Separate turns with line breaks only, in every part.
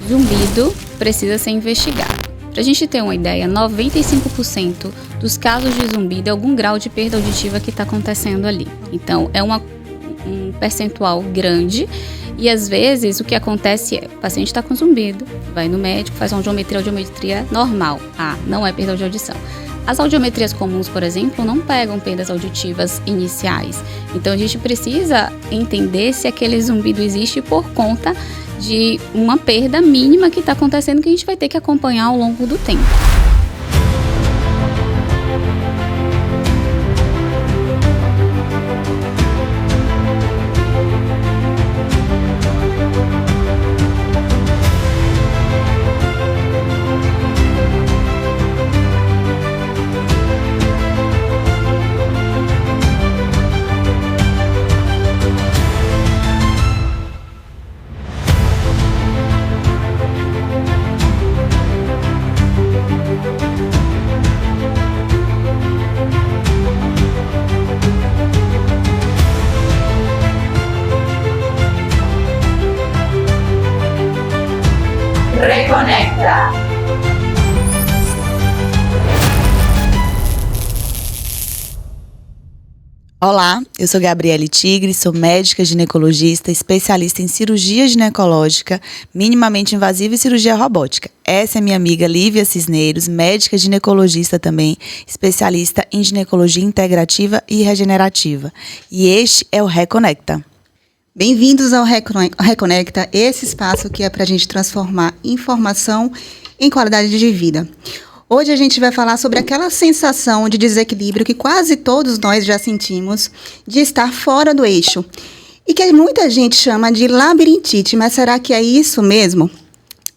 Zumbido precisa ser investigado. Para a gente ter uma ideia, 95% dos casos de zumbido é algum grau de perda auditiva que está acontecendo ali. Então, é um percentual grande e, às vezes, o que acontece é o paciente está com zumbido, vai no médico, faz uma audiometria normal. Não é perda de audição. As audiometrias comuns, por exemplo, não pegam perdas auditivas iniciais. Então, a gente precisa entender se aquele zumbido existe por conta de uma perda mínima que está acontecendo, que a gente vai ter que acompanhar ao longo do tempo.
Reconecta.
Olá, eu sou Gabriele Tigre, sou médica ginecologista, especialista em cirurgia ginecológica, minimamente invasiva e cirurgia robótica. Essa é minha amiga Lívia Cisneiros, médica ginecologista também, especialista em ginecologia integrativa e regenerativa. E este é o Reconecta.
Bem-vindos ao Reconecta, esse espaço que é para a gente transformar informação em qualidade de vida. Hoje a gente vai falar sobre aquela sensação de desequilíbrio que quase todos nós já sentimos, de estar fora do eixo. E que muita gente chama de labirintite, mas será que é isso mesmo?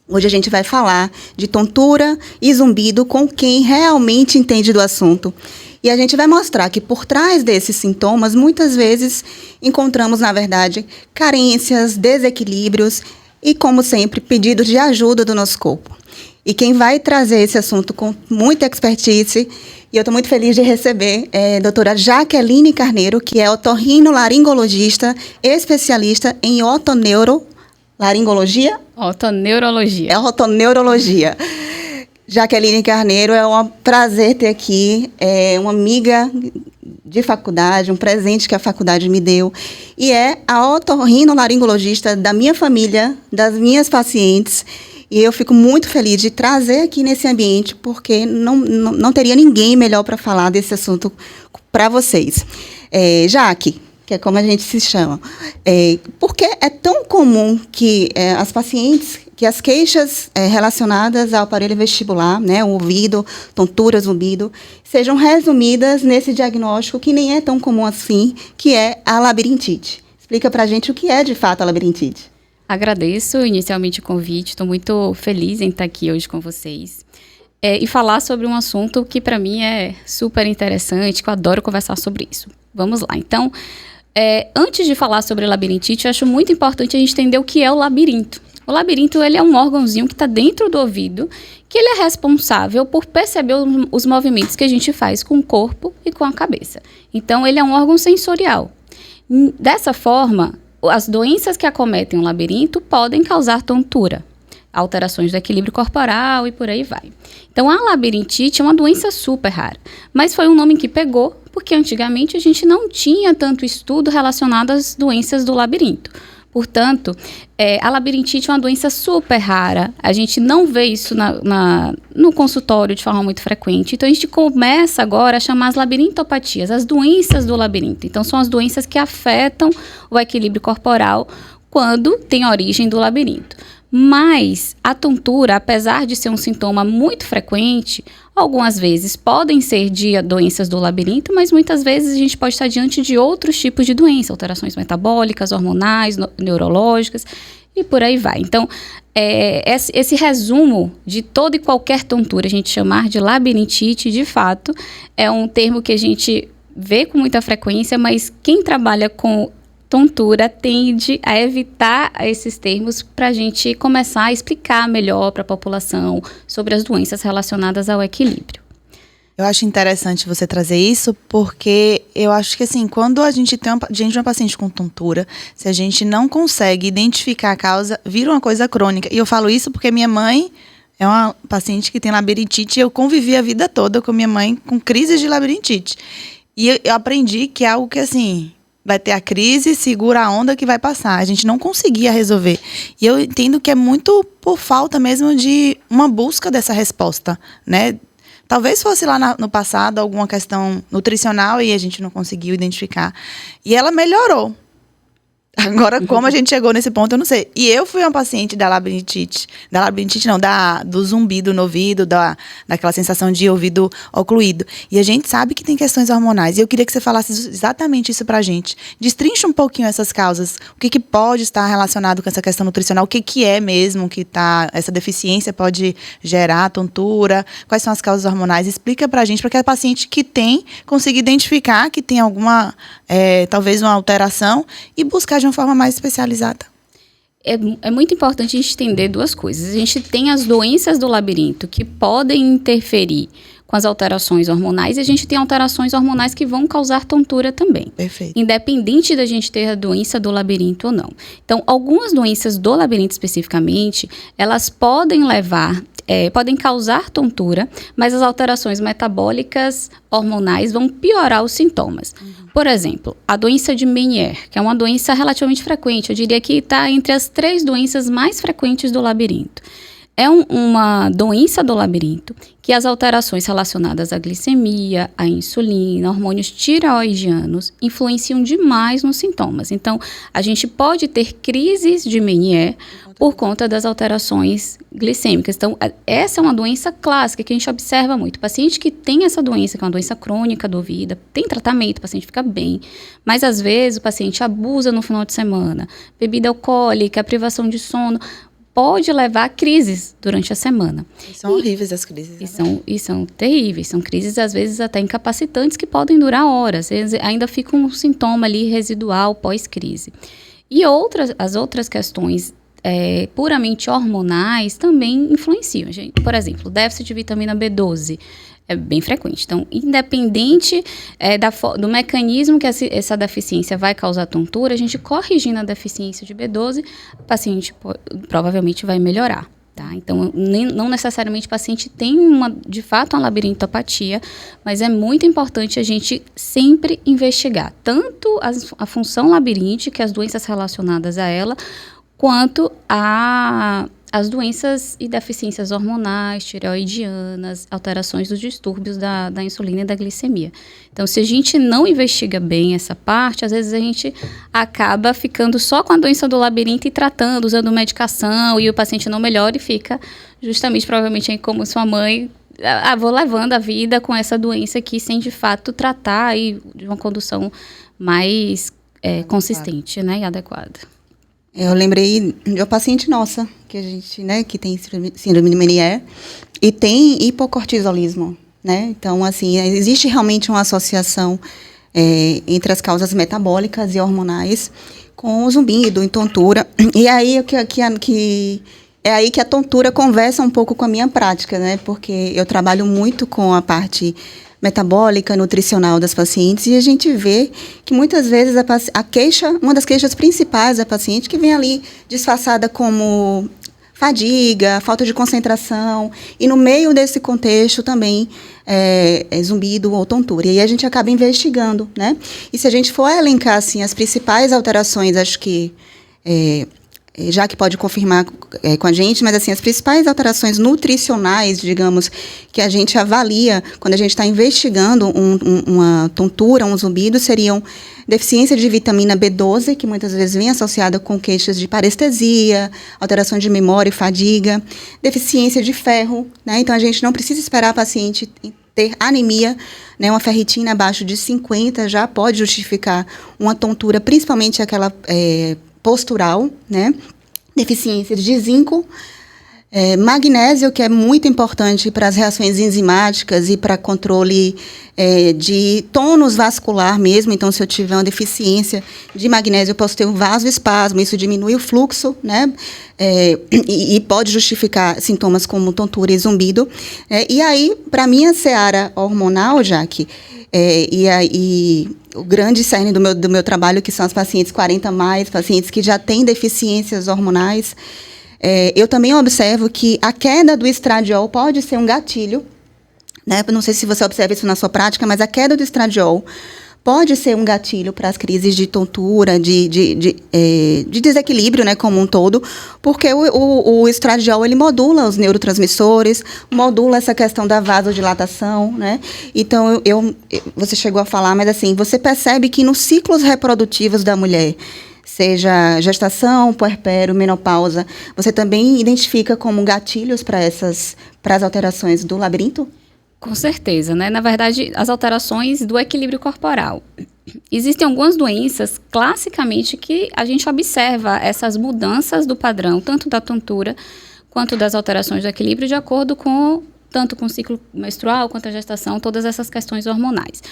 Hoje a gente vai falar de tontura e zumbido com quem realmente entende do assunto. E a gente vai mostrar que por trás desses sintomas, muitas vezes encontramos, na verdade, carências, desequilíbrios e, como sempre, pedidos de ajuda do nosso corpo. E quem vai trazer esse assunto com muita expertise, e eu estou muito feliz de receber, é a doutora Jaqueline Carneiro, que é otorrinolaringologista, especialista em otoneurologia.
Otoneurologia.
É otoneurologia. Jaqueline Carneiro, é um prazer ter aqui, é uma amiga de faculdade, um presente que a faculdade me deu, e é a otorrinolaringologista da minha família, das minhas pacientes, e eu fico muito feliz de trazer aqui nesse ambiente, porque não teria ninguém melhor para falar desse assunto para vocês. Jaque, que é como a gente se chama, por que é tão comum que as pacientes, que as queixas relacionadas ao aparelho vestibular, né, o ouvido, tontura, zumbido, sejam resumidas nesse diagnóstico que nem é tão comum assim, que é a labirintite? Explica para a gente o que é de fato a labirintite.
Agradeço inicialmente o convite, estou muito feliz em estar aqui hoje com vocês. E falar sobre um assunto que para mim é super interessante, que eu adoro conversar sobre isso. Vamos lá, então, antes de falar sobre labirintite, eu acho muito importante a gente entender o que é o labirinto. O labirinto, ele é um órgãozinho que está dentro do ouvido, que ele é responsável por perceber os movimentos que a gente faz com o corpo e com a cabeça. Então, ele é um órgão sensorial. Dessa forma, as doenças que acometem o labirinto podem causar tontura, alterações do equilíbrio corporal e por aí vai. Então, a labirintite é uma doença super rara, mas foi um nome que pegou, porque antigamente a gente não tinha tanto estudo relacionado às doenças do labirinto. Portanto, a labirintite é uma doença super rara. A gente não vê isso no consultório de forma muito frequente. Então, a gente começa agora a chamar as labirintopatias, as doenças do labirinto. Então, são as doenças que afetam o equilíbrio corporal quando tem origem do labirinto. Mas a tontura, apesar de ser um sintoma muito frequente, algumas vezes podem ser de doenças do labirinto, mas muitas vezes a gente pode estar diante de outros tipos de doenças, alterações metabólicas, hormonais, neurológicas e por aí vai. Então, esse resumo de toda e qualquer tontura, a gente chamar de labirintite, de fato, é um termo que a gente vê com muita frequência, mas quem trabalha com tontura tende a evitar esses termos para a gente começar a explicar melhor para a população sobre as doenças relacionadas ao equilíbrio.
Eu acho interessante você trazer isso, porque eu acho que, assim, quando a gente tem uma paciente com tontura, se a gente não consegue identificar a causa, vira uma coisa crônica. E eu falo isso porque minha mãe é uma paciente que tem labirintite e eu convivi a vida toda com minha mãe com crises de labirintite. E eu aprendi que é algo que, assim, vai ter a crise, segura a onda que vai passar. A gente não conseguia resolver. E eu entendo que é muito por falta mesmo de uma busca dessa resposta, né? Talvez fosse lá no passado alguma questão nutricional e a gente não conseguiu identificar. E ela melhorou. Agora, como a gente chegou nesse ponto, eu não sei. E eu fui uma paciente da labirintite. Da labirintite, não, do zumbido no ouvido, daquela sensação de ouvido ocluído. E a gente sabe que tem questões hormonais. E eu queria que você falasse exatamente isso pra gente. Destrincha um pouquinho essas causas. O que pode estar relacionado com essa questão nutricional? O que é mesmo que essa deficiência pode gerar tontura? Quais são as causas hormonais? Explica pra gente, para que a paciente que tem consiga identificar que tem alguma, talvez uma alteração e buscar de uma forma mais especializada.
É muito importante a gente entender duas coisas. A gente tem as doenças do labirinto que podem interferir com as alterações hormonais e a gente tem alterações hormonais que vão causar tontura também.
Perfeito.
Independente da gente ter a doença do labirinto ou não. Então, algumas doenças do labirinto especificamente, elas podem podem causar tontura, mas as alterações metabólicas hormonais vão piorar os sintomas. Por exemplo, a doença de Meniere, que é uma doença relativamente frequente, eu diria que está entre as 3 doenças mais frequentes do labirinto. É uma doença do labirinto que as alterações relacionadas à glicemia, à insulina, hormônios tireoidianos influenciam demais nos sintomas. Então, a gente pode ter crises de Meniere por conta das alterações glicêmicas. Então, essa é uma doença clássica que a gente observa muito. O paciente que tem essa doença, que é uma doença crônica do ouvido, tem tratamento, o paciente fica bem, mas às vezes o paciente abusa no final de semana, bebida alcoólica, privação de sono, pode levar a crises durante a semana.
São horríveis as crises.
E são terríveis. São crises, às vezes, até incapacitantes, que podem durar horas. Ainda fica um sintoma ali residual pós-crise. E as outras questões puramente hormonais também influenciam. Gente. Por exemplo, déficit de vitamina B12. É bem frequente. Então, independente do mecanismo que essa deficiência vai causar tontura, a gente corrigindo a deficiência de B12, o paciente provavelmente vai melhorar. Tá? Então, não necessariamente o paciente tem, de fato, uma labirintopatia, mas é muito importante a gente sempre investigar tanto a função labiríntica, as doenças relacionadas a ela, quanto as doenças e deficiências hormonais, tireoidianas, alterações dos distúrbios da insulina e da glicemia. Então, se a gente não investiga bem essa parte, às vezes a gente acaba ficando só com a doença do labirinto e tratando, usando medicação, e o paciente não melhora e fica justamente, provavelmente, como sua mãe, vou levando a vida com essa doença aqui, sem de fato tratar e de uma condução mais consistente, né, e adequada.
Eu lembrei de uma paciente nossa, que a gente, né, que tem síndrome de Meniere e tem hipocortisolismo, né? Então, assim, existe realmente uma associação entre as causas metabólicas e hormonais com o zumbido e tontura. E aí é aí que a tontura conversa um pouco com a minha prática, né? Porque eu trabalho muito com a parte metabólica, nutricional das pacientes, e a gente vê que muitas vezes uma das queixas principais da paciente que vem ali disfarçada como fadiga, falta de concentração, e no meio desse contexto também zumbido ou tontura. E aí a gente acaba investigando, né? E se a gente for elencar, assim, as principais alterações, acho que já que pode confirmar com a gente, mas assim, as principais alterações nutricionais, digamos, que a gente avalia quando a gente está investigando uma tontura, um zumbido, seriam deficiência de vitamina B12, que muitas vezes vem associada com queixas de parestesia, alterações de memória e fadiga, deficiência de ferro, né? Então a gente não precisa esperar a paciente ter anemia, né? Uma ferritina abaixo de 50 já pode justificar uma tontura, principalmente aquela postural, né? Deficiência de zinco, Magnésio, que é muito importante para as reações enzimáticas e para controle de tônus vascular mesmo. Então, se eu tiver uma deficiência de magnésio, eu posso ter um vasoespasmo, isso diminui o fluxo, né? E pode justificar sintomas como tontura e zumbido. E aí, para a minha seara hormonal, Jaque, e o grande cerne do meu trabalho, que são as pacientes 40+, pacientes que já têm deficiências hormonais, eu também observo que a queda do estradiol pode ser um gatilho, né? Não sei se você observa isso na sua prática, mas a queda do estradiol pode ser um gatilho para as crises de tontura, de desequilíbrio, né, como um todo, porque o estradiol, ele modula os neurotransmissores, modula essa questão da vasodilatação, né? Então, você chegou a falar, mas assim, você percebe que nos ciclos reprodutivos da mulher, seja gestação, puerpério, menopausa, você também identifica como gatilhos para as alterações do labirinto?
Com certeza, né? Na verdade, as alterações do equilíbrio corporal. Existem algumas doenças, classicamente, que a gente observa essas mudanças do padrão, tanto da tontura quanto das alterações do equilíbrio, de acordo com, tanto com o ciclo menstrual quanto a gestação, todas essas questões hormonais.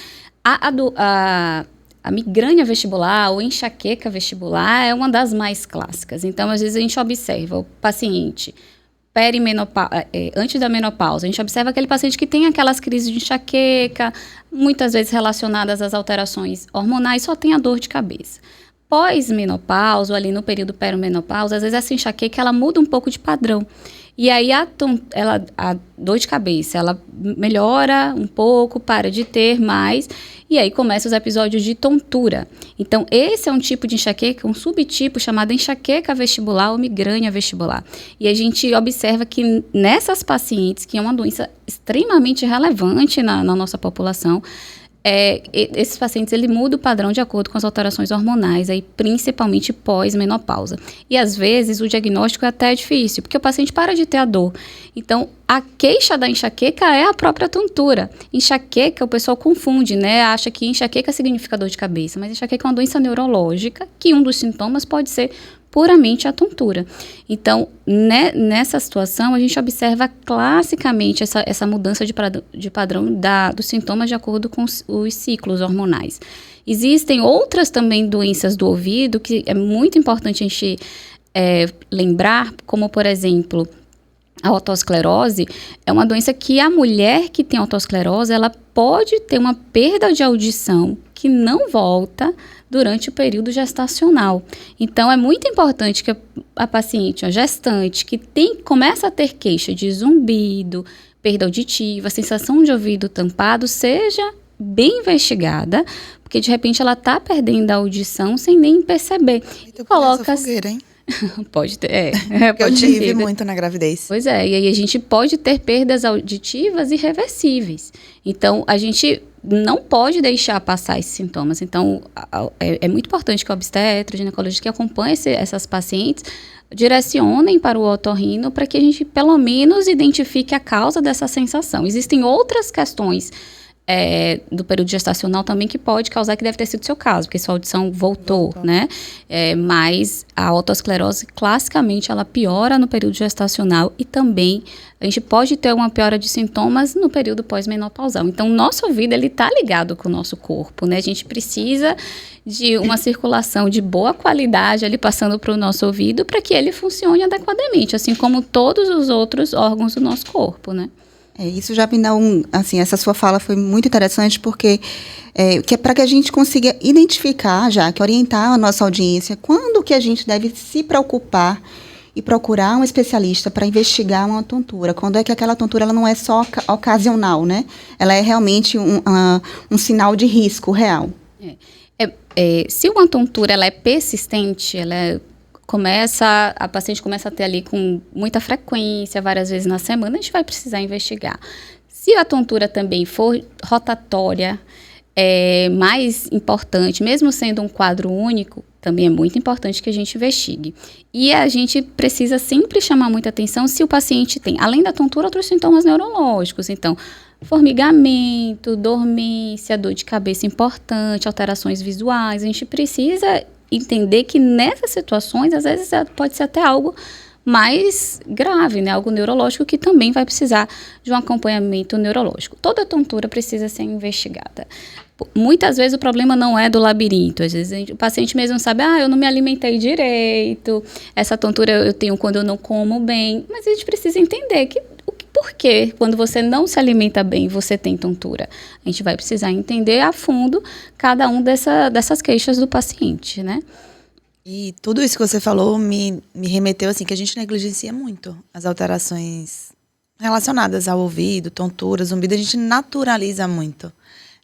A migrânia vestibular ou enxaqueca vestibular é uma das mais clássicas. Então, às vezes, a gente observa o paciente antes da menopausa, a gente observa aquele paciente que tem aquelas crises de enxaqueca, muitas vezes relacionadas às alterações hormonais, só tem a dor de cabeça. Pós-menopausa, ou ali no período perimenopausa, às vezes essa enxaqueca, ela muda um pouco de padrão. E aí a dor de cabeça, ela melhora um pouco, para de ter mais, e aí começam os episódios de tontura. Então, esse é um tipo de enxaqueca, um subtipo chamado enxaqueca vestibular ou migrânia vestibular. E a gente observa que nessas pacientes, que é uma doença extremamente relevante na nossa população, esses pacientes, ele muda o padrão de acordo com as alterações hormonais, aí, principalmente pós-menopausa. E, às vezes, o diagnóstico é até difícil, porque o paciente para de ter a dor. Então, a queixa da enxaqueca é a própria tontura. Enxaqueca, o pessoal confunde, né? Acha que enxaqueca significa dor de cabeça, mas enxaqueca é uma doença neurológica, que um dos sintomas pode ser puramente a tontura. Então, nessa situação, a gente observa classicamente essa mudança de padrão dos sintomas de acordo com os ciclos hormonais. Existem outras também doenças do ouvido que é muito importante a gente lembrar, como, por exemplo, a otosclerose. É uma doença que a mulher que tem otosclerose, ela pode ter uma perda de audição que não volta durante o período gestacional. Então, é muito importante que a paciente, a gestante, que começa a ter queixa de zumbido, perda auditiva, sensação de ouvido tampado, seja bem investigada, porque de repente ela está perdendo a audição sem nem perceber.
Então, coloca fogueira, hein?
Pode ter,
eu tive muito na gravidez.
Pois é, e aí a gente pode ter perdas auditivas irreversíveis. Então, a gente não pode deixar passar esses sintomas. Então, é muito importante que o obstetra, o ginecologista que acompanhe essas pacientes direcionem para o otorrino para que a gente, pelo menos, identifique a causa dessa sensação. Existem outras questões do período gestacional também que pode causar, que deve ter sido o seu caso, porque sua audição voltou. Né? Mas a otosclerose, classicamente, ela piora no período gestacional e também a gente pode ter uma piora de sintomas no período pós-menopausal. Então, o nosso ouvido, ele está ligado com o nosso corpo, né? A gente precisa de uma circulação de boa qualidade ali passando para o nosso ouvido para que ele funcione adequadamente, assim como todos os outros órgãos do nosso corpo, né?
Isso já me dá assim, essa sua fala foi muito interessante, porque que é para que a gente consiga identificar, já que orientar a nossa audiência, quando que a gente deve se preocupar e procurar um especialista para investigar uma tontura, quando é que aquela tontura ela não é só ocasional, né? Ela é realmente um sinal de risco real.
Se uma tontura ela é persistente, a paciente começa a ter ali com muita frequência, várias vezes na semana, a gente vai precisar investigar. Se a tontura também for rotatória, mais importante, mesmo sendo um quadro único, também é muito importante que a gente investigue. E a gente precisa sempre chamar muita atenção se o paciente tem, além da tontura, outros sintomas neurológicos. Então, formigamento, dormência, dor de cabeça importante, alterações visuais. A gente precisa entender que nessas situações, às vezes, pode ser até algo mais grave, né? Algo neurológico que também vai precisar de um acompanhamento neurológico. Toda tontura precisa ser investigada. Muitas vezes o problema não é do labirinto. Às vezes o paciente mesmo sabe, eu não me alimentei direito, essa tontura eu tenho quando eu não como bem. Mas a gente precisa entender por que quando você não se alimenta bem você tem tontura. A gente vai precisar entender a fundo cada um dessas queixas do paciente, né?
E tudo isso que você falou me remeteu assim, que a gente negligencia muito as alterações relacionadas ao ouvido, tontura, zumbido, a gente naturaliza muito.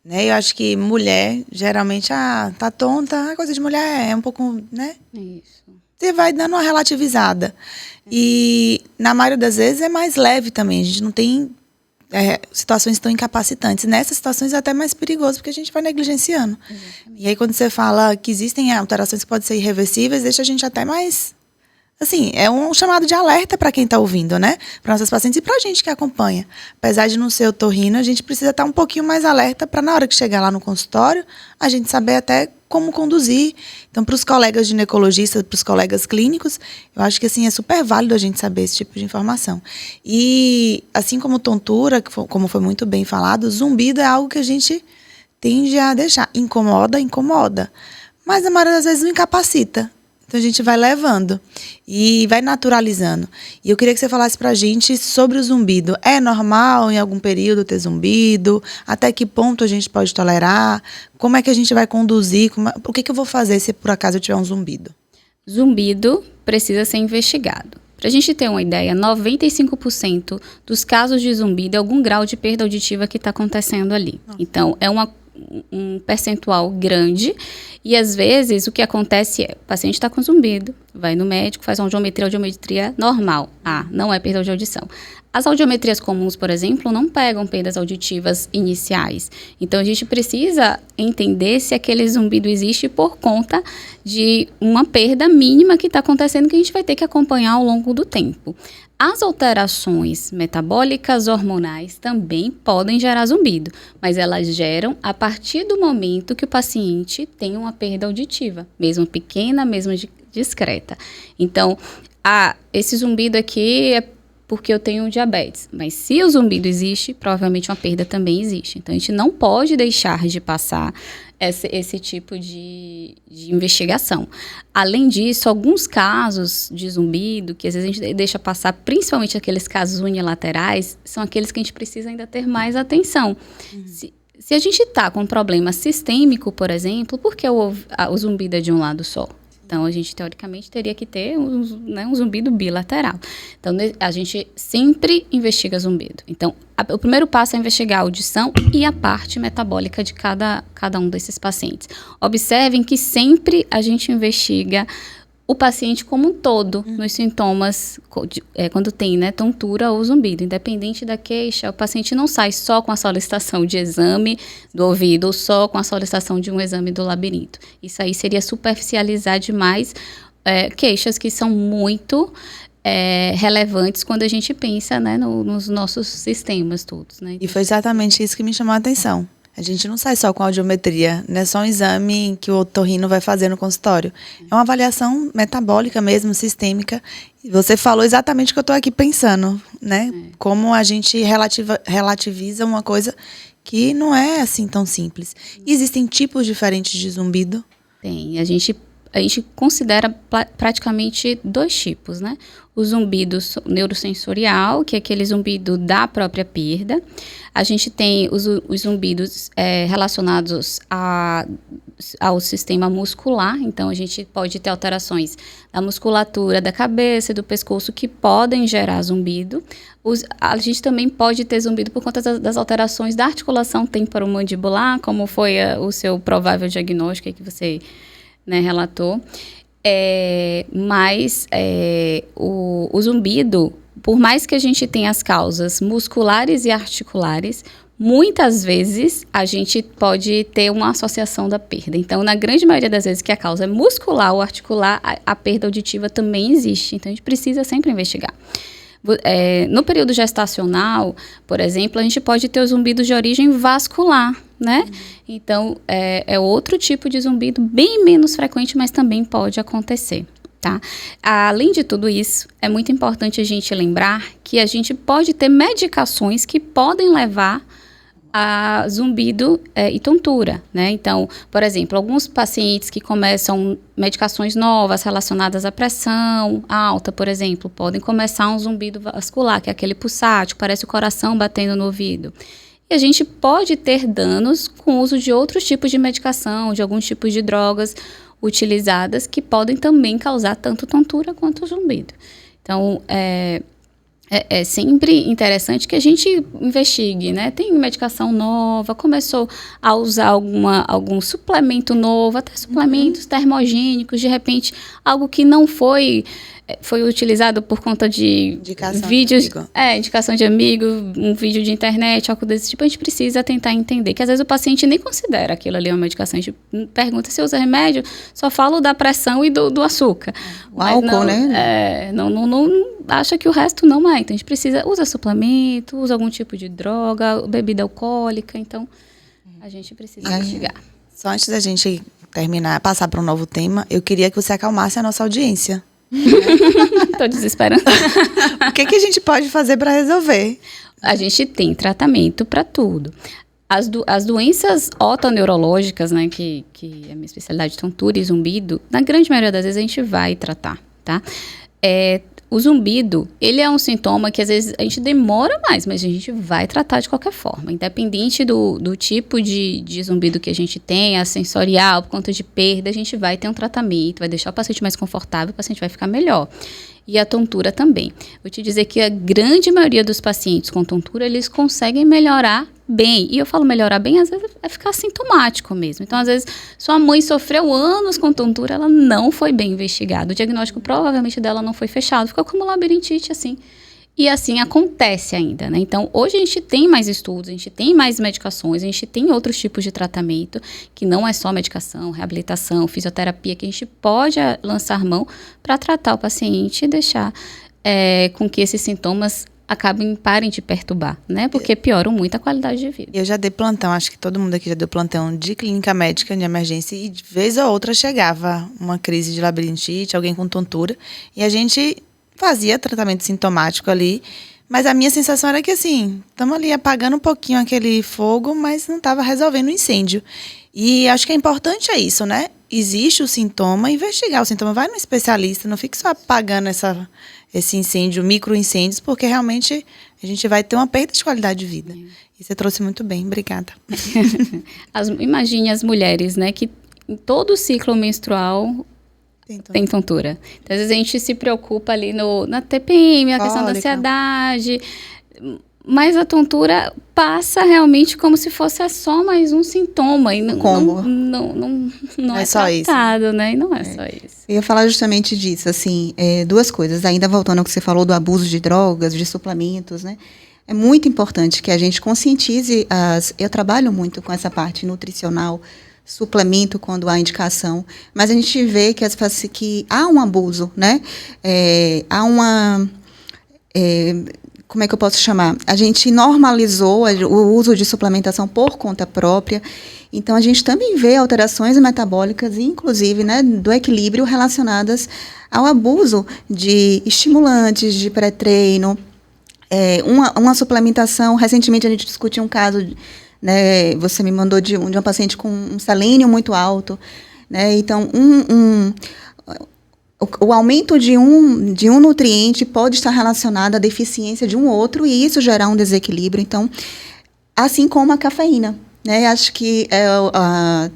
Né? Eu acho que mulher, geralmente, tá tonta, a coisa de mulher é um pouco, né?
Isso.
Você vai dando uma relativizada. E, na maioria das vezes, é mais leve também. A gente não tem situações tão incapacitantes. Nessas situações é até mais perigoso, porque a gente vai negligenciando. Exatamente. E aí, quando você fala que existem alterações que podem ser irreversíveis, deixa a gente até mais... Assim, é um chamado de alerta para quem está ouvindo, né? Para nossas pacientes e para a gente que acompanha. Apesar de não ser otorrino, a gente precisa estar um pouquinho mais alerta para na hora que chegar lá no consultório, a gente saber até como conduzir. Então, para os colegas ginecologistas, para os colegas clínicos, eu acho que assim, é super válido a gente saber esse tipo de informação. E assim como tontura, como foi muito bem falado, zumbido é algo que a gente tende a deixar. Incomoda. Mas, na maioria das vezes, não incapacita. Então, a gente vai levando e vai naturalizando. E eu queria que você falasse pra gente sobre o zumbido. É normal em algum período ter zumbido? Até que ponto a gente pode tolerar? Como é que a gente vai conduzir? O que eu vou fazer se por acaso eu tiver um zumbido?
Zumbido precisa ser investigado. Para a gente ter uma ideia, 95% dos casos de zumbido é algum grau de perda auditiva que está acontecendo ali. Então, é um percentual grande e às vezes o que acontece é o paciente está com zumbido, vai no médico, faz uma audiometria normal. Não é perda de audição. As audiometrias comuns, por exemplo, não pegam perdas auditivas iniciais. Então, a gente precisa entender se aquele zumbido existe por conta de uma perda mínima que está acontecendo que a gente vai ter que acompanhar ao longo do tempo. As alterações metabólicas hormonais também podem gerar zumbido, mas elas geram a partir do momento que o paciente tem uma perda auditiva, mesmo pequena, mesmo discreta. Então, esse zumbido aqui é porque eu tenho diabetes, mas se o zumbido existe, provavelmente uma perda também existe. Então, a gente não pode deixar de passar esse tipo de investigação. Além disso, alguns casos de zumbido, que às vezes a gente deixa passar, principalmente aqueles casos unilaterais, são aqueles que a gente precisa ainda ter mais atenção. Se a gente está com um problema sistêmico, por exemplo, por que o zumbido é de um lado só? Então, a gente, teoricamente, teria que ter um zumbido bilateral. Então, a gente sempre investiga zumbido. Então, o primeiro passo é investigar a audição e a parte metabólica de cada um desses pacientes. Observem que sempre a gente investiga o paciente como um todo, nos sintomas, quando tem, né, tontura ou zumbido. Independente da queixa, o paciente não sai só com a solicitação de exame do ouvido ou só com a solicitação de um exame do labirinto. Isso aí seria superficializar demais queixas que são muito relevantes quando a gente pensa, né, nos nossos sistemas todos. Né?
E foi exatamente isso que me chamou a atenção. A gente não sai só com audiometria, não é só um exame que o otorrino vai fazer no consultório. É uma avaliação metabólica mesmo, sistêmica. E você falou exatamente o que eu estou aqui pensando, né? Como a gente relativiza uma coisa que não é assim tão simples. E existem tipos diferentes de zumbido?
Tem. A gente considera praticamente 2 tipos, né? O zumbido neurosensorial, que é aquele zumbido da própria perda. A gente tem os zumbidos relacionados ao sistema muscular. Então, a gente pode ter alterações da musculatura da cabeça e do pescoço que podem gerar zumbido. A gente também pode ter zumbido por conta das alterações da articulação temporomandibular, como foi o seu provável diagnóstico que você, né, relatou. Mas o zumbido, por mais que a gente tenha as causas musculares e articulares, muitas vezes a gente pode ter uma associação da perda. Então, na grande maioria das vezes que a causa é muscular ou articular, a perda auditiva também existe. Então, a gente precisa sempre investigar. No período gestacional, por exemplo, a gente pode ter os zumbidos de origem vascular, né? Então, é outro tipo de zumbido, bem menos frequente, mas também pode acontecer. Tá? Além de tudo isso, é muito importante a gente lembrar que a gente pode ter medicações que podem levar a zumbido e tontura, né? Então, por exemplo, alguns pacientes que começam medicações novas relacionadas à pressão alta, por exemplo, podem começar um zumbido vascular, que é aquele pulsátil, parece o coração batendo no ouvido. E a gente pode ter danos com o uso de outros tipos de medicação, de alguns tipos de drogas utilizadas que podem também causar tanto tontura quanto zumbido. Então, é sempre interessante que a gente investigue, né? Tem medicação nova, começou a usar algum suplemento novo, até suplementos termogênicos, de repente, algo que não foi utilizado por conta de
Indicação
vídeos,
de amigo.
indicação de amigo, um vídeo de internet, algo desse tipo. A gente precisa tentar entender que às vezes o paciente nem considera aquilo ali uma medicação. A gente pergunta se usa remédio, só falo da pressão e do açúcar.
O álcool,
não,
né?
Não acha que o resto não é. Então a gente precisa, usa suplemento, usa algum tipo de droga, bebida alcoólica. Então a gente precisa investigar.
Só antes da gente terminar, passar para um novo tema, eu queria que você acalmasse a nossa audiência.
Tô desesperando.
O que a gente pode fazer para resolver?
A gente tem tratamento para tudo. As doenças otoneurológicas, né, que é a minha especialidade, tontura e zumbido, na grande maioria das vezes a gente vai tratar, tá? O zumbido, ele é um sintoma que às vezes a gente demora mais, mas a gente vai tratar de qualquer forma. Independente do tipo de zumbido que a gente tenha, sensorial, por conta de perda, a gente vai ter um tratamento, vai deixar o paciente mais confortável, o paciente vai ficar melhor. E a tontura também. Vou te dizer que a grande maioria dos pacientes com tontura, eles conseguem melhorar bem. E eu falo melhorar bem, às vezes é ficar sintomático mesmo. Então, às vezes, sua mãe sofreu anos com tontura, ela não foi bem investigada. O diagnóstico provavelmente dela não foi fechado. Ficou como labirintite, assim. E assim acontece ainda, né? Então, hoje a gente tem mais estudos, a gente tem mais medicações, a gente tem outros tipos de tratamento, que não é só medicação, reabilitação, fisioterapia, que a gente pode lançar mão para tratar o paciente e deixar com que esses sintomas parem de perturbar, né? Porque pioram muito a qualidade de vida.
Eu já dei plantão, acho que todo mundo aqui já deu plantão de clínica médica de emergência e de vez ou outra chegava uma crise de labirintite, alguém com tontura, e a gente fazia tratamento sintomático ali, mas a minha sensação era que assim, estamos ali apagando um pouquinho aquele fogo, mas não estava resolvendo o incêndio. E acho que é importante isso, né? Existe o sintoma, investigar o sintoma, vai no especialista, não fique só apagando esse incêndio, micro-incêndios, porque realmente a gente vai ter uma perda de qualidade de vida. E você trouxe muito bem, obrigada.
Imagine as mulheres, né, que em todo o ciclo menstrual tem tontura. Então, às vezes a gente se preocupa ali na TPM, a questão da ansiedade, mas a tontura passa realmente como se fosse só mais um sintoma. E não é só tratado, isso, né? E não é só isso.
Eu ia falar justamente disso, assim, duas coisas. Ainda voltando ao que você falou do abuso de drogas, de suplementos, né? É muito importante que a gente conscientize eu trabalho muito com essa parte nutricional, suplemento quando há indicação, mas a gente vê que há um abuso, né? Há uma... como é que eu posso chamar? A gente normalizou o uso de suplementação por conta própria, então a gente também vê alterações metabólicas, inclusive, né, do equilíbrio relacionadas ao abuso de estimulantes, de pré-treino, uma suplementação. Recentemente a gente discutiu um caso, né, você me mandou de uma paciente com um selênio muito alto, né, então o aumento de um nutriente pode estar relacionado à deficiência de um outro e isso gerar um desequilíbrio. Então, assim como a cafeína, né? Acho que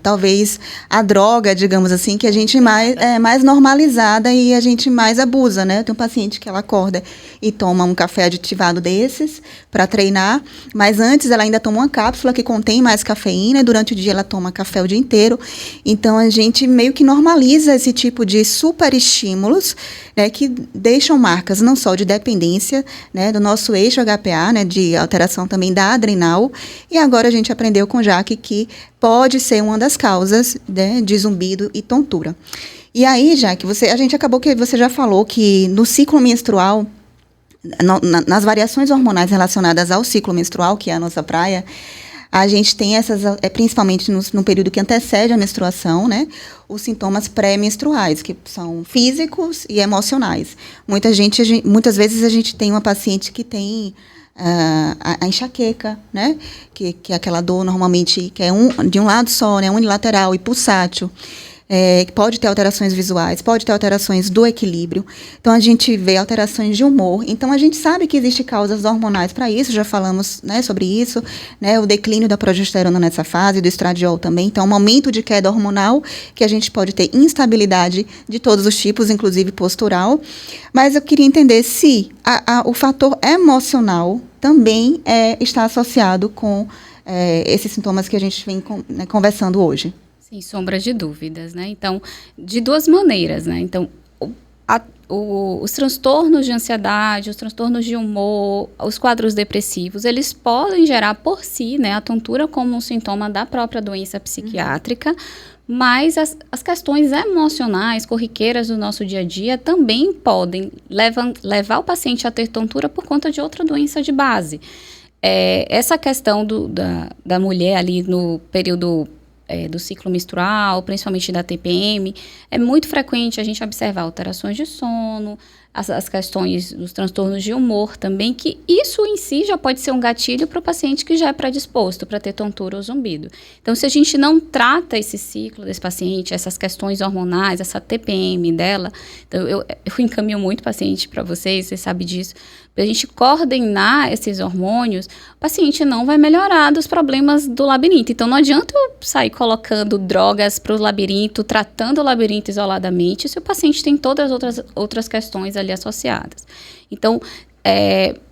talvez a droga, digamos assim, que a gente mais normalizada e a gente mais abusa, né? Eu tenho um paciente que ela acorda e toma um café aditivado desses para treinar, mas antes ela ainda toma uma cápsula que contém mais cafeína e durante o dia ela toma café o dia inteiro. Então, a gente meio que normaliza esse tipo de superestímulos, né, que deixam marcas não só de dependência, né, do nosso eixo HPA, né, de alteração também da adrenal, e agora a gente aprendeu com Jaque que pode ser uma das causas, né, de zumbido e tontura. E aí, Jaque, a gente acabou que você já falou que no ciclo menstrual, nas variações hormonais relacionadas ao ciclo menstrual, que é a nossa praia, A gente tem essas, principalmente no período que antecede a menstruação, né? Os sintomas pré-menstruais, que são físicos e emocionais. Muitas vezes a gente tem uma paciente que tem a enxaqueca, né? Que é aquela dor normalmente que é de um lado só, né? Unilateral e pulsátil. Pode ter alterações visuais, pode ter alterações do equilíbrio. Então, a gente vê alterações de humor. Então, a gente sabe que existem causas hormonais para isso, já falamos, né, sobre isso, né, o declínio da progesterona nessa fase, do estradiol também. Então, um momento de queda hormonal, que a gente pode ter instabilidade de todos os tipos, inclusive postural. Mas eu queria entender se o fator emocional também está associado com esses sintomas que a gente vem conversando hoje.
Sem sombra de dúvidas, né? Então, de duas maneiras, né? Então, os transtornos de ansiedade, os transtornos de humor, os quadros depressivos, eles podem gerar por si, né, a tontura como um sintoma da própria doença psiquiátrica, mas as questões emocionais, corriqueiras do nosso dia a dia também podem levar o paciente a ter tontura por conta de outra doença de base. Essa questão da mulher ali no período do ciclo menstrual, principalmente da TPM, é muito frequente a gente observar alterações de sono, as questões dos transtornos de humor também, que isso em si já pode ser um gatilho para o paciente que já é predisposto para ter tontura ou zumbido. Então, se a gente não trata esse ciclo desse paciente, essas questões hormonais, essa TPM dela, então eu encaminho muito paciente para vocês sabem disso, para a gente coordenar esses hormônios, o paciente não vai melhorar dos problemas do labirinto. Então, não adianta eu sair colocando drogas para o labirinto, tratando o labirinto isoladamente, se o paciente tem todas as outras questões ali associadas. Então,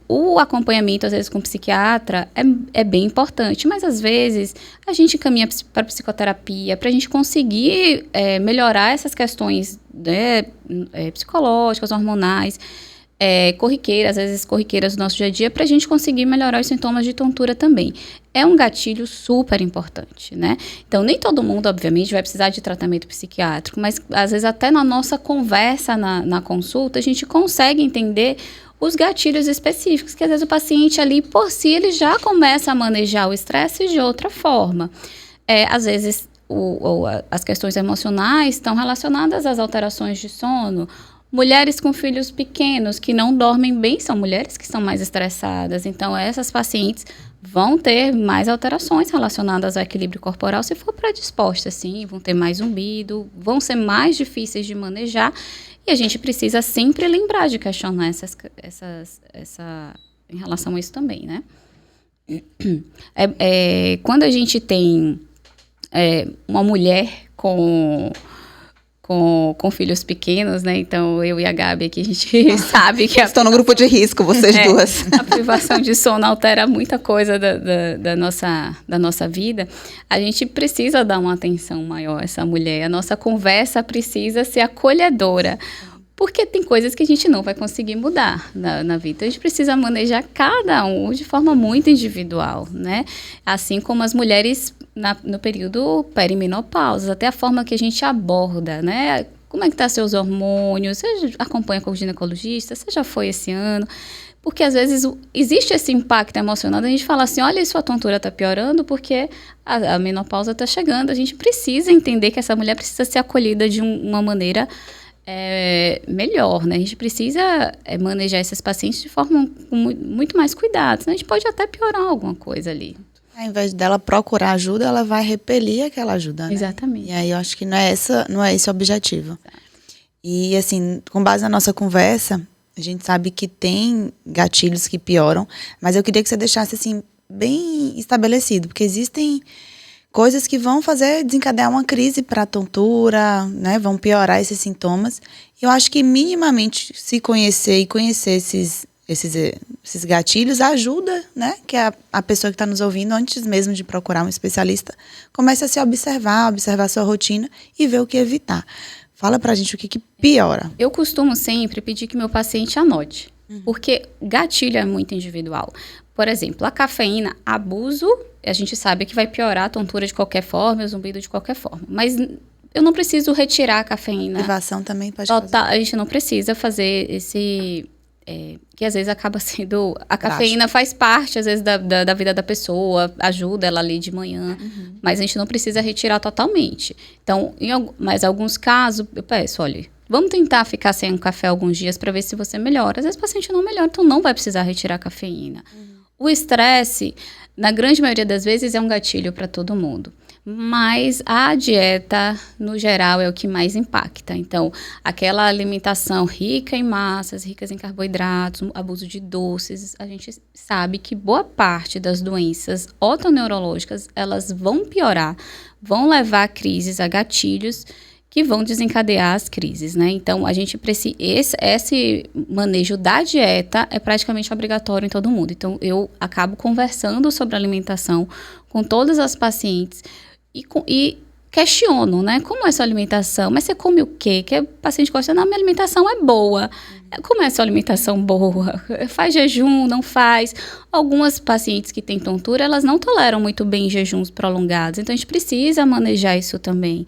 o acompanhamento, às vezes, com o psiquiatra é bem importante, mas, às vezes, a gente caminha para psicoterapia para a gente conseguir melhorar essas questões, né, psicológicas, hormonais, corriqueiras, às vezes corriqueiras do nosso dia a dia, para a gente conseguir melhorar os sintomas de tontura também. É um gatilho super importante, né? Então, nem todo mundo, obviamente, vai precisar de tratamento psiquiátrico, mas, às vezes, até na nossa conversa na consulta, a gente consegue entender os gatilhos específicos, que, às vezes, o paciente ali, por si, ele já começa a manejar o estresse de outra forma. Às vezes, as questões emocionais estão relacionadas às alterações de sono. Mulheres com filhos pequenos que não dormem bem são mulheres que são mais estressadas. Então, essas pacientes vão ter mais alterações relacionadas ao equilíbrio corporal se for predispostas, sim, vão ter mais zumbido, vão ser mais difíceis de manejar. E a gente precisa sempre lembrar de questionar em relação a isso também, né? Quando a gente tem uma mulher com filhos pequenos, né? Então, eu e a Gabi aqui, a gente sabe que...
Estão no grupo de risco, vocês duas.
A privação de sono altera muita coisa da nossa vida. A gente precisa dar uma atenção maior a essa mulher. A nossa conversa precisa ser acolhedora. Porque tem coisas que a gente não vai conseguir mudar na vida. A gente precisa manejar cada um de forma muito individual, né? Assim como as mulheres no período perimenopausa, até a forma que a gente aborda, né? Como é que tá seus hormônios? Você acompanha com o ginecologista? Você já foi esse ano? Porque, às vezes, existe esse impacto emocional. A gente fala assim, olha, sua tontura está piorando porque a menopausa está chegando. A gente precisa entender que essa mulher precisa ser acolhida de uma maneira melhor, né? A gente precisa manejar esses pacientes de forma com muito mais cuidado. Senão a gente pode até piorar alguma coisa ali.
Ao invés dela procurar ajuda, ela vai repelir aquela ajuda, né?
Exatamente.
E aí eu acho que não é esse o objetivo. Exato. E assim, com base na nossa conversa, a gente sabe que tem gatilhos que pioram, mas eu queria que você deixasse assim bem estabelecido, porque existem coisas que vão desencadear uma crise para a tontura, né? Vão piorar esses sintomas. Eu acho que minimamente se conhecer e conhecer esses gatilhos ajuda, né? Que a pessoa que está nos ouvindo, antes mesmo de procurar um especialista, comece a se observar sua rotina e ver o que evitar. Fala pra gente o que piora.
Eu costumo sempre pedir que meu paciente anote, porque gatilho é muito individual. Por exemplo, a cafeína, abuso, a gente sabe que vai piorar a tontura de qualquer forma, o zumbido de qualquer forma. Mas eu não preciso retirar a cafeína.
Privação também pode
fazer. A gente não precisa fazer que às vezes acaba sendo... A cafeína faz parte, às vezes, da vida da pessoa, ajuda ela ali de manhã, mas a gente não precisa retirar totalmente. Então, mas em alguns casos, eu peço, olha, vamos tentar ficar sem um café alguns dias para ver se você melhora. Às vezes o paciente não melhora, então não vai precisar retirar a cafeína. O estresse, na grande maioria das vezes, é um gatilho para todo mundo. Mas a dieta, no geral, é o que mais impacta. Então, aquela alimentação rica em massas, ricas em carboidratos, abuso de doces, a gente sabe que boa parte das doenças otoneurológicas, elas vão piorar, vão levar a crises, a gatilhos, que vão desencadear as crises, né? Então, a gente precisa... Esse manejo da dieta é praticamente obrigatório em todo mundo. Então, eu acabo conversando sobre alimentação com todas as pacientes e questiono, né? Como é sua alimentação? Mas você come o quê? Que o paciente gosta, não, minha alimentação é boa. Como é sua alimentação boa? Faz jejum, não faz? Algumas pacientes que têm tontura, elas não toleram muito bem jejuns prolongados. Então, a gente precisa manejar isso também.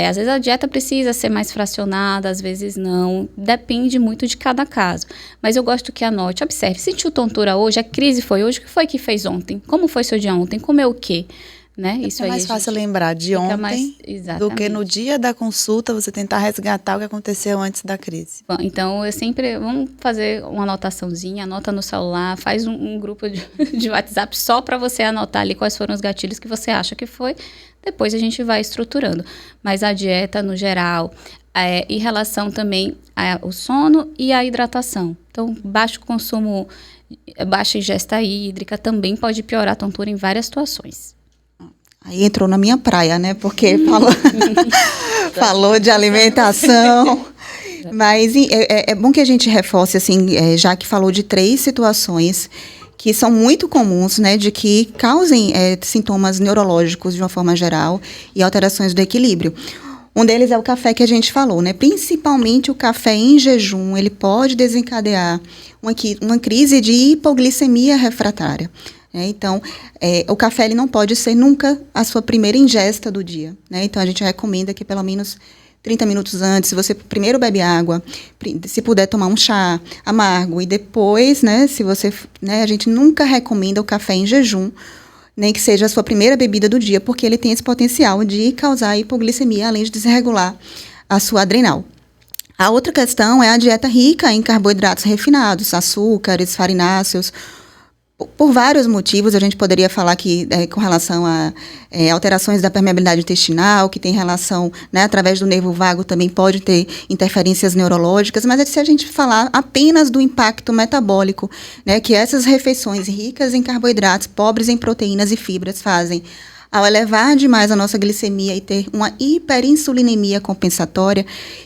Às vezes a dieta precisa ser mais fracionada, às vezes não. Depende muito de cada caso. Mas eu gosto que anote, observe. Sentiu tontura hoje? A crise foi hoje? O que foi que fez ontem? Como foi seu dia ontem? Comeu o quê? Né? Isso
é mais fácil lembrar de ontem do que no dia da consulta você tentar resgatar o que aconteceu antes da crise.
Bom, então, eu sempre... Vamos fazer uma anotaçãozinha, anota no celular, faz um grupo de WhatsApp só para você anotar ali quais foram os gatilhos que você acha que foi. Depois a gente vai estruturando. Mas a dieta, no geral, em relação também ao sono e à hidratação. Então, baixo consumo, baixa ingesta hídrica também pode piorar a tontura em várias situações.
Aí entrou na minha praia, né? Porque falou de alimentação. Mas é bom que a gente reforce, assim, já que falou de 3 situações que são muito comuns, né? De que causem sintomas neurológicos de uma forma geral e alterações do equilíbrio. Um deles é o café que a gente falou, né? Principalmente o café em jejum, ele pode desencadear uma crise de hipoglicemia refratária. Então, o café ele não pode ser nunca a sua primeira ingesta do dia. Né? Então, a gente recomenda que pelo menos 30 minutos antes, se você primeiro bebe água, se puder tomar um chá amargo e depois, né, se você, né, a gente nunca recomenda o café em jejum, nem que seja a sua primeira bebida do dia, porque ele tem esse potencial de causar hipoglicemia, além de desregular a sua adrenal. A outra questão é a dieta rica em carboidratos refinados, açúcares, farináceos. Por vários motivos, a gente poderia falar que com relação a alterações da permeabilidade intestinal, que tem relação, né, através do nervo vago, também pode ter interferências neurológicas, mas se a gente falar apenas do impacto metabólico, né, que essas refeições ricas em carboidratos, pobres em proteínas e fibras fazem, ao elevar demais a nossa glicemia e ter uma hiperinsulinemia compensatória,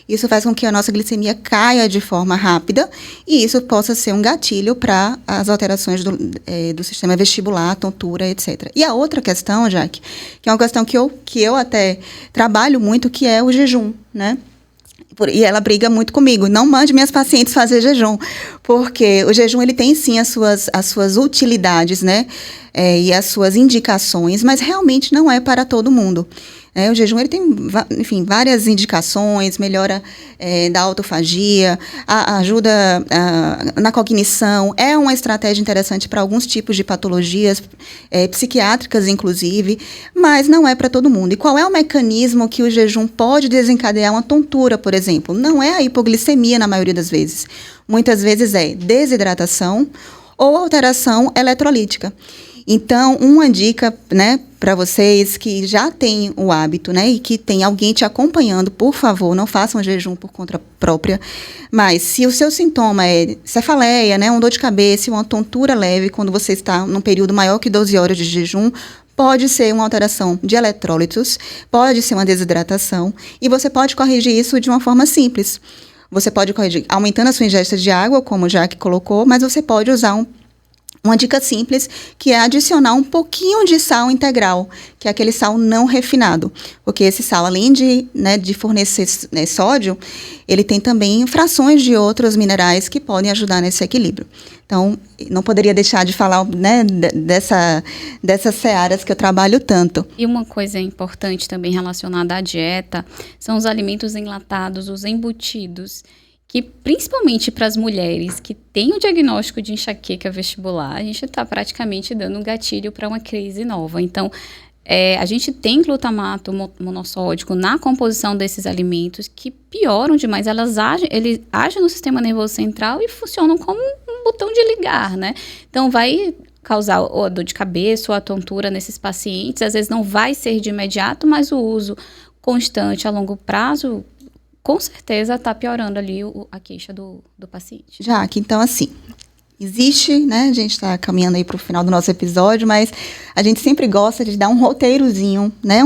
isso faz com que a nossa glicemia caia de forma rápida e isso possa ser um gatilho para as alterações do sistema vestibular, tontura, etc. E a outra questão, Jaque, que é uma questão que eu até trabalho muito, que é o jejum, né? E ela briga muito comigo, não mande minhas pacientes fazer jejum, porque o jejum ele tem sim as suas utilidades, né, e as suas indicações, mas realmente não é para todo mundo. O jejum ele tem, enfim, várias indicações, melhora da autofagia, ajuda na cognição, é uma estratégia interessante para alguns tipos de patologias psiquiátricas, inclusive, mas não é para todo mundo. E qual é o mecanismo que o jejum pode desencadear uma tontura, por exemplo? Não é a hipoglicemia na maioria das vezes. Muitas vezes é desidratação ou alteração eletrolítica. Então, uma dica, né, para vocês que já têm o hábito, né, e que tem alguém te acompanhando, por favor, não façam jejum por conta própria. Mas se o seu sintoma é cefaleia, né, uma dor de cabeça, uma tontura leve, quando você está num período maior que 12 horas de jejum, pode ser uma alteração de eletrólitos, pode ser uma desidratação, e você pode corrigir isso de uma forma simples. Você pode corrigir aumentando a sua ingesta de água, como o Jaque colocou, mas você pode usar uma dica simples, que é adicionar um pouquinho de sal integral, que é aquele sal não refinado. Porque esse sal, além de fornecer, né, sódio, ele tem também frações de outros minerais que podem ajudar nesse equilíbrio. Então, não poderia deixar de falar, né, dessas searas que eu trabalho tanto.
E uma coisa importante também relacionada à dieta são os alimentos enlatados, os embutidos, que principalmente para as mulheres que têm o diagnóstico de enxaqueca vestibular, a gente está praticamente dando um gatilho para uma crise nova. Então, a gente tem glutamato monossódico na composição desses alimentos que pioram demais. Eles agem no sistema nervoso central e funcionam como um botão de ligar, né? Então, vai causar ou a dor de cabeça ou a tontura nesses pacientes. Às vezes não vai ser de imediato, mas o uso constante a longo prazo, com certeza está piorando ali a queixa do paciente.
Jaque, então assim, existe, né, a gente está caminhando aí para o final do nosso episódio, mas a gente sempre gosta de dar um roteirozinho, né,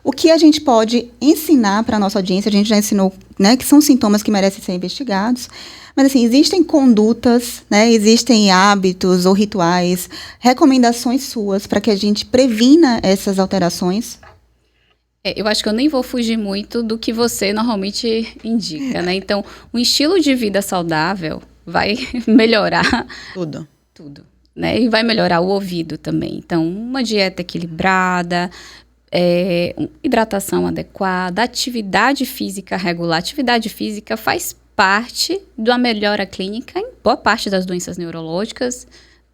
o que a gente pode ensinar para a nossa audiência. A gente já ensinou, né, que são sintomas que merecem ser investigados, mas assim, existem condutas, né, existem hábitos ou rituais, recomendações suas para que a gente previna essas alterações?
Eu acho que eu nem vou fugir muito do que você normalmente indica, né? Então, um estilo de vida saudável vai melhorar tudo, né? E vai melhorar o ouvido também. Então, uma dieta equilibrada, hidratação adequada, atividade física regular. Atividade física faz parte da melhora clínica em boa parte das doenças neurológicas,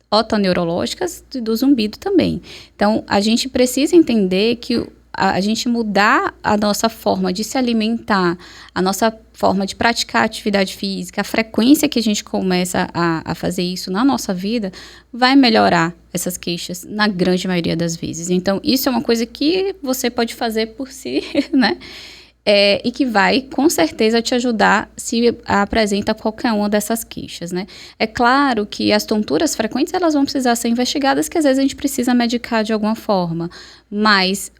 otoneurológicas e do zumbido também. Então, a gente precisa entender que a gente mudar a nossa forma de se alimentar, a nossa forma de praticar atividade física, a frequência que a gente começa a fazer isso na nossa vida, vai melhorar essas queixas na grande maioria das vezes. Então, isso é uma coisa que você pode fazer por si, né? E que vai, com certeza, te ajudar se apresenta qualquer uma dessas queixas, né? É claro que as tonturas frequentes, elas vão precisar ser investigadas, que às vezes a gente precisa medicar de alguma forma, mas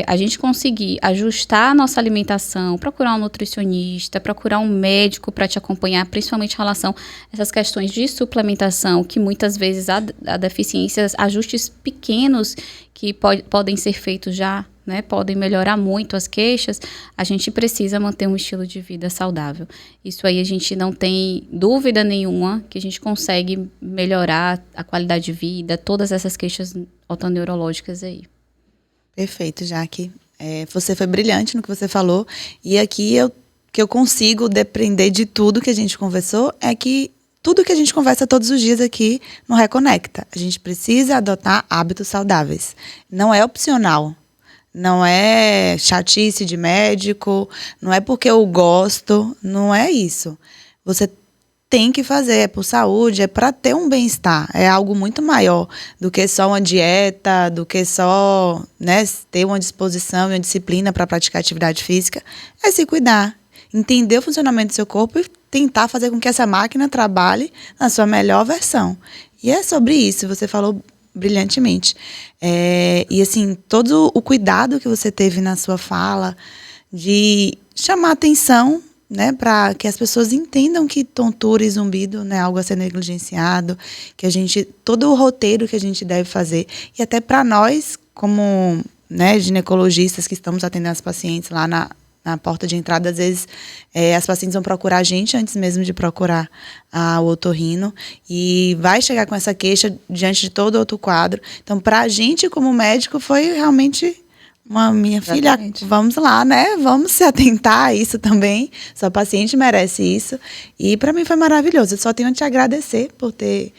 a gente conseguir ajustar a nossa alimentação, procurar um nutricionista, procurar um médico para te acompanhar, principalmente em relação a essas questões de suplementação, que muitas vezes há deficiências, ajustes pequenos que podem ser feitos já, né, podem melhorar muito as queixas. A gente precisa manter um estilo de vida saudável. Isso aí a gente não tem dúvida nenhuma que a gente consegue melhorar a qualidade de vida, todas essas queixas otoneurológicas aí.
Perfeito, Jaque. Você foi brilhante no que você falou. E aqui que eu consigo depender de tudo que a gente conversou é que tudo que a gente conversa todos os dias aqui no Reconecta. A gente precisa adotar hábitos saudáveis. Não é opcional. Não é chatice de médico. Não é porque eu gosto. Não é isso. Você tem que fazer, é por saúde, é para ter um bem-estar. É algo muito maior do que só uma dieta, do que só, né, ter uma disposição e uma disciplina para praticar atividade física. É se cuidar, entender o funcionamento do seu corpo e tentar fazer com que essa máquina trabalhe na sua melhor versão. E é sobre isso, você falou brilhantemente. E assim, todo o cuidado que você teve na sua fala de chamar atenção, né, para que as pessoas entendam que tontura e zumbido não é algo a ser negligenciado, que todo o roteiro que a gente deve fazer, e até para nós, como, né, ginecologistas que estamos atendendo as pacientes lá na porta de entrada, às vezes as pacientes vão procurar a gente antes mesmo de procurar o otorrino, e vai chegar com essa queixa diante de todo outro quadro. Então, para a gente, como médico, foi realmente minha filha, vamos lá, né? Vamos se atentar a isso também. Sua paciente merece isso. E para mim foi maravilhoso. Eu só tenho a te agradecer por ter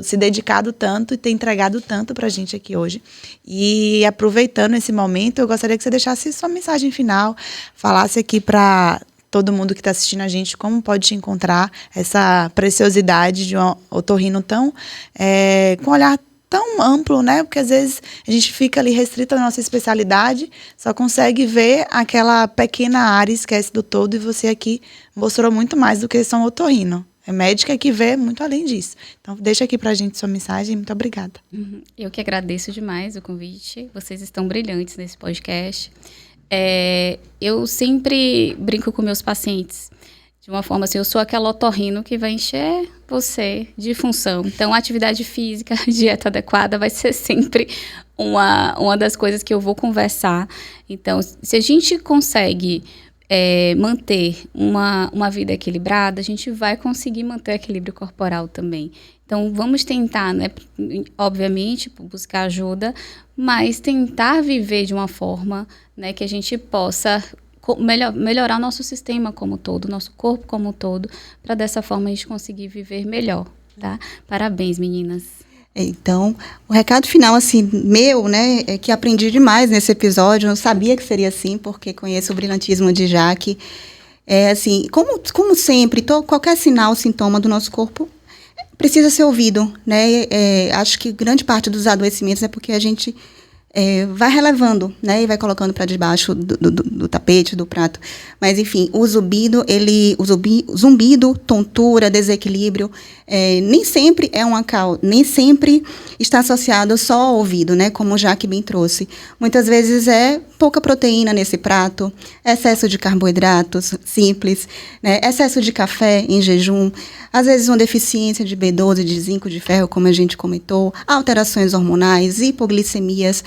se dedicado tanto e ter entregado tanto para a gente aqui hoje. E aproveitando esse momento, eu gostaria que você deixasse sua mensagem final, falasse aqui para todo mundo que está assistindo a gente como pode te encontrar, essa preciosidade de um otorrino tão com um olhar tão amplo, né? Porque às vezes a gente fica ali restrita na nossa especialidade, só consegue ver aquela pequena área e esquece do todo, e você aqui mostrou muito mais do que só um otorrino. É médica que vê muito além disso. Então, deixa aqui pra gente sua mensagem. Muito obrigada.
Eu que agradeço demais o convite. Vocês estão brilhantes nesse podcast. Eu sempre brinco com meus pacientes de uma forma assim, eu sou aquela otorrino que vai encher você de função. Então, atividade física, dieta adequada vai ser sempre uma das coisas que eu vou conversar. Então, se a gente consegue manter uma vida equilibrada, a gente vai conseguir manter o equilíbrio corporal também. Então, vamos tentar, né, obviamente, buscar ajuda, mas tentar viver de uma forma, né, que a gente possa melhorar nosso sistema como um todo, nosso corpo como um todo, para dessa forma a gente conseguir viver melhor, tá? Parabéns, meninas.
Então, o recado final, assim, meu, né, é que aprendi demais nesse episódio. Eu não sabia que seria assim, porque conheço o brilhantismo de Jaque. É assim, como sempre, qualquer sinal, sintoma do nosso corpo precisa ser ouvido, né? Acho que grande parte dos adoecimentos é porque a gente vai relevando, né? E vai colocando para debaixo do tapete, do prato. Mas, enfim, o zumbido, tontura, desequilíbrio, nem sempre nem sempre está associado só ao ouvido, né? Como o Jaque bem trouxe. Muitas vezes é pouca proteína nesse prato, excesso de carboidratos simples, né? Excesso de café em jejum, às vezes uma deficiência de B12, de zinco, de ferro, como a gente comentou, alterações hormonais, hipoglicemias.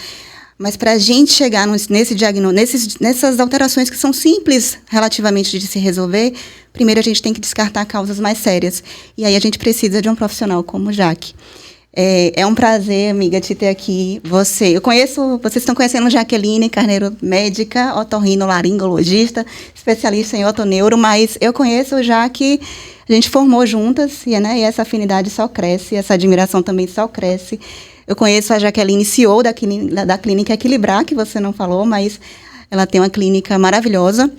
Mas para a gente chegar nesse diagnóstico, nessas alterações que são simples relativamente de se resolver, primeiro a gente tem que descartar causas mais sérias. E aí a gente precisa de um profissional como o Jaque. É um prazer, amiga, te ter aqui. Vocês estão conhecendo Jaqueline Carneiro, médica, otorrinolaringologista, especialista em otoneuro, mas eu conheço o Jaque, a gente formou juntas, e essa afinidade só cresce, essa admiração também só cresce. Eu conheço a Jaqueline, CEO da Clínica Equilibrar, que você não falou, mas ela tem uma clínica maravilhosa.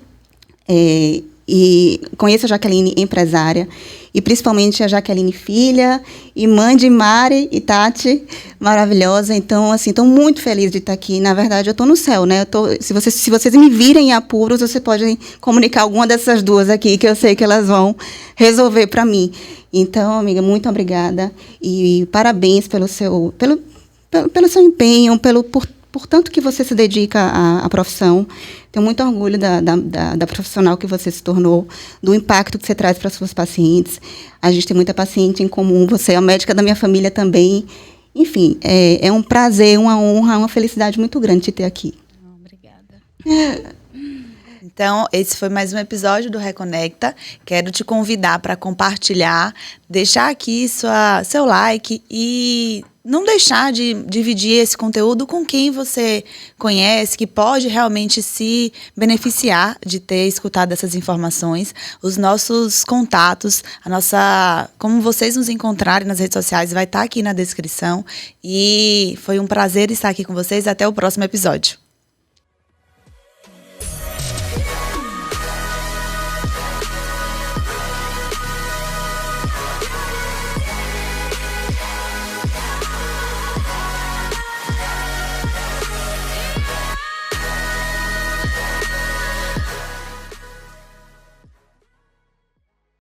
E conheço a Jaqueline, empresária, e principalmente a Jaqueline, filha, e mãe de Mari e Tati, maravilhosa. Então, assim, estou muito feliz de estar aqui. Na verdade, eu estou no céu, né? Se vocês me virem em apuros, você pode comunicar alguma dessas duas aqui, que eu sei que elas vão resolver para mim. Então, amiga, muito obrigada e parabéns pelo seu empenho, por tanto que você se dedica à profissão. Tenho muito orgulho da profissional que você se tornou, do impacto que você traz para as suas pacientes. A gente tem muita paciente em comum, você é a médica da minha família também. Enfim, é um prazer, uma honra, uma felicidade muito grande te ter aqui.
Obrigada.
Então, esse foi mais um episódio do Reconecta. Quero te convidar para compartilhar, deixar aqui seu like e não deixar de dividir esse conteúdo com quem você conhece, que pode realmente se beneficiar de ter escutado essas informações. Os nossos contatos, como vocês nos encontrarem nas redes sociais, vai estar aqui na descrição. E foi um prazer estar aqui com vocês. Até o próximo episódio.